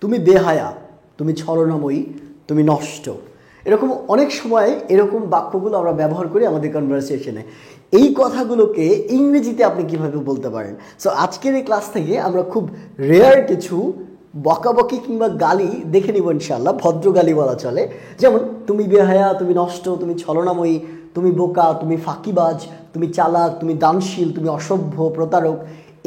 তুমি বেহায়া, তুমি ছলনাময়ী, তুমি নষ্ট। এরকম অনেক সময় এরকম বাক্যগুলো আমরা ব্যবহার করি আমাদের কনভারসেশনে। এই কথাগুলোকে ইংরেজিতে আপনি কিভাবে বলতে পারেন? সো আজকের এই ক্লাস থেকে আমরা খুব রেয়ার কিছু বকাবকি কিংবা গালি দেখে নিব ইনশাআল্লাহ, ভদ্র গালি বলা চলে। যেমন তুমি বেহায়া, তুমি নষ্ট, তুমি ছলনাময়ী, তুমি বোকা, তুমি ফাঁকিবাজ, তুমি চালাক, তুমি দানশীল, তুমি অসভ্য, প্রতারক।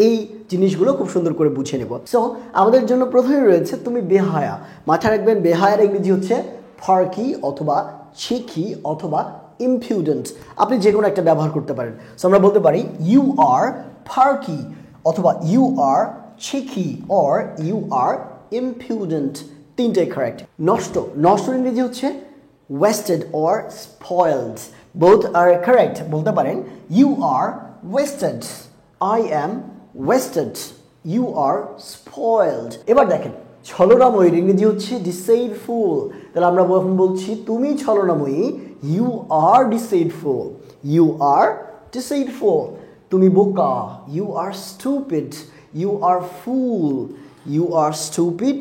এই জিনিসগুলো খুব সুন্দর করে বুঝে নেব। সো আমাদের জন্য প্রথমে রয়েছে তুমি বেহায়া। মাথায় রাখবেন বেহায়ার ইংরেজি হচ্ছে ফার্কি অথবা চিকি অথবা ইমপিউডেন্ট। আপনি যে কোনো একটা ব্যবহার করতে পারেন। সো আমরা বলতে পারি ইউ আর ফার্কি অথবা you are cheeky or you are impudent. তিনটাই কারেক্ট। নষ্ট, নষ্ট ইংরেজি হচ্ছে wasted or spoiled. Both are correct. বলতে পারেন you are wasted, I am wasted, you are spoiled। এবার দেখেন ছলনাময়ীর ইংরেজি হচ্ছে ডিসেইডফুল। তাহলে আমরা বলছি তুমি ছলনাময়ী, you are deceitful, you are deceitful। তুমি বোকা, you are stupid, you are fool, you are stupid,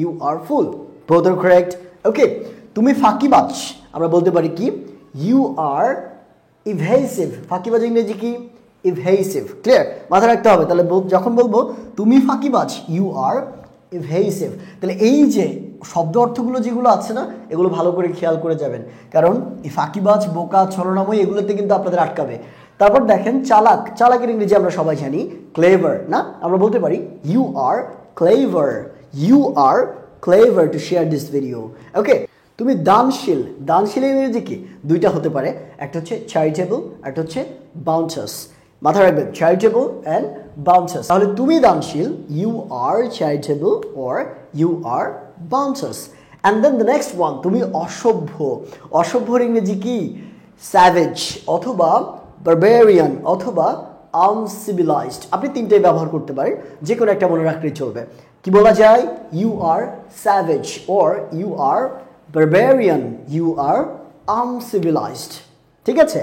you are fool। Both are correct. Okay, তুমি ফাঁকিবাজ, আমরা বলতে পারি কি you are evasive। ফাঁকিবাজ ইংরেজি কি evasive। ক্লিয়ার? মাথায় রাখতে হবে। তাহলে যখন বলবো তুমি ফাঁকিবাজ, ইউ আর evasive, তাহলে এই যে শব্দ অর্থগুলো যেগুলো আছে না, এগুলো ভালো করে খেয়াল করে যাবেন, কারণ এই ফাঁকিবাজ, বোকা, ছলনাময়ী এগুলোতে কিন্তু আপনাদের আটকাবে। তারপর দেখেন চালাক, চালাকের ইংরেজি আমরা সবাই জানি ক্লেভার না? আমরা বলতে পারি you are clever, you are clever to share this video. Okay, তুমি দানশীল, দানশীলের ইংরেজি কি? দুইটা হতে পারে, একটা হচ্ছে চ্যারিটেবল, একটা হচ্ছে বাউন্টাস। মাথায় রাখবেন চ্যারিটেবল অ্যান্ড বাউন্টাস। তাহলে তুমি দানশীল, you are charitable or you are bounteous. And then the next one, তুমি অসভ্য। অসভ্যর ইংরেজি কি? স্যাভেজ অথবা বারবেরিয়ান অথবা আনসিভিলাইজড। আপনি তিনটাই ব্যবহার করতে পারেন, যে কোনো একটা মনে রাখলেই চলবে। কি বলা যায়? You are savage or you are barbarian, you are uncivilised. ঠিক আছে?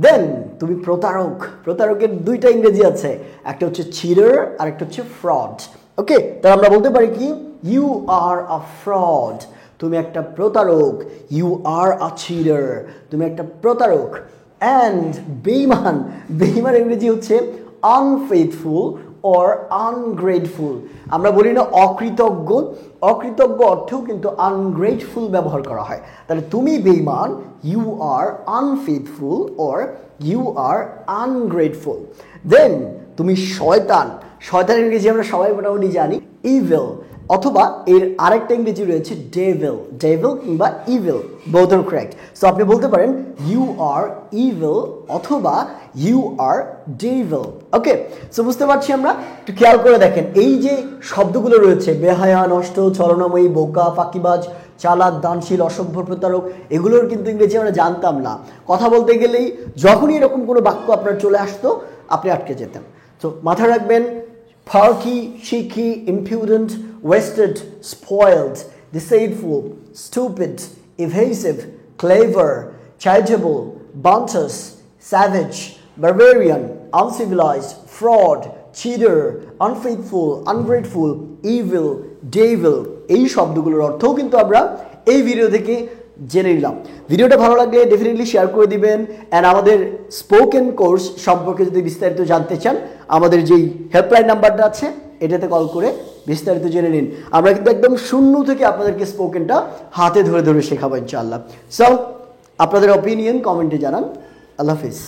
দেন তুমি প্রতারক। প্রতারকের দুইটা ইংরেজি আছে, একটা হচ্ছে চিটার আর একটা হচ্ছে ফ্রড। ওকে, তাহলে আমরা বলতে পারি কি ইউ আর আ ফ্রড, তুমি একটা প্রতারক, ইউ আর আ চিটার, তুমি একটা প্রতারক। অ্যান্ড বেঈমান, বেঈমান ইংরেজি হচ্ছে আনফেথফুল অর আনগ্রেটফুল। আমরা বলি না অকৃতজ্ঞ, অকৃতজ্ঞ অর্থেও কিন্তু আনগ্রেটফুল ব্যবহার করা হয়। তাহলে তুমি বেঈমান, you are unfaithful or you are ungrateful. Then তুমি শয়তান। শয়তানের ইংরেজি আমরা সবাই মোটামুটি জানি ইভিল, অথবা এর আরেকটা ইংরেজি রয়েছে ডেভিল, ডেভিল কিংবা evil. Both are correct. So আপনি বলতে পারেন ইউ আর ইভিল অথবা you are devil. Okay, so বুঝতে পারছি আমরা। একটু খেয়াল করে দেখেন এই যে শব্দগুলো রয়েছে বেহায়া, নষ্ট, ছলনাময়ী, বোকা, ফাঁকিবাজ, চালাক, দানশীল, অসভ্য, প্রতারক, এগুলোর কিন্তু ইংরেজি আমরা জানতাম না। কথা বলতে গেলেই যখনই এরকম কোনো বাক্য আপনার চলে আসতো আপনি আটকে যেতেন। তো মাথায় রাখবেন ফার্কি, চিকি, impudent, wasted, spoiled, deceitful, stupid, evasive, clever, charitable, bounteous, savage, barbarian, uncivilized, fraud, cheater, unfaithful, ungrateful, evil, devil। এই শব্দগুলোর অর্থও কিন্তু আমরা এই ভিডিও থেকে জেনে নিলাম। ভিডিওটা ভালো লাগলে ডেফিনেটলি শেয়ার করে দিবেন। অ্যান্ড আমাদের স্পোকেন কোর্স সম্পর্কে যদি বিস্তারিত জানতে চান, আমাদের যেই হেল্পলাইন নাম্বারটা আছে এটাতে কল করে বিস্তারিত জেনে নিন। আমরা কিন্তু একদম শূন্য থেকে আপনাদেরকে স্পোকেনটা হাতে ধরে ধরে শেখাবো ইনশাআল্লাহ। সো আপনাদের অপিনিয়ন কমেন্টে জানান। আল্লাহ হাফিজ।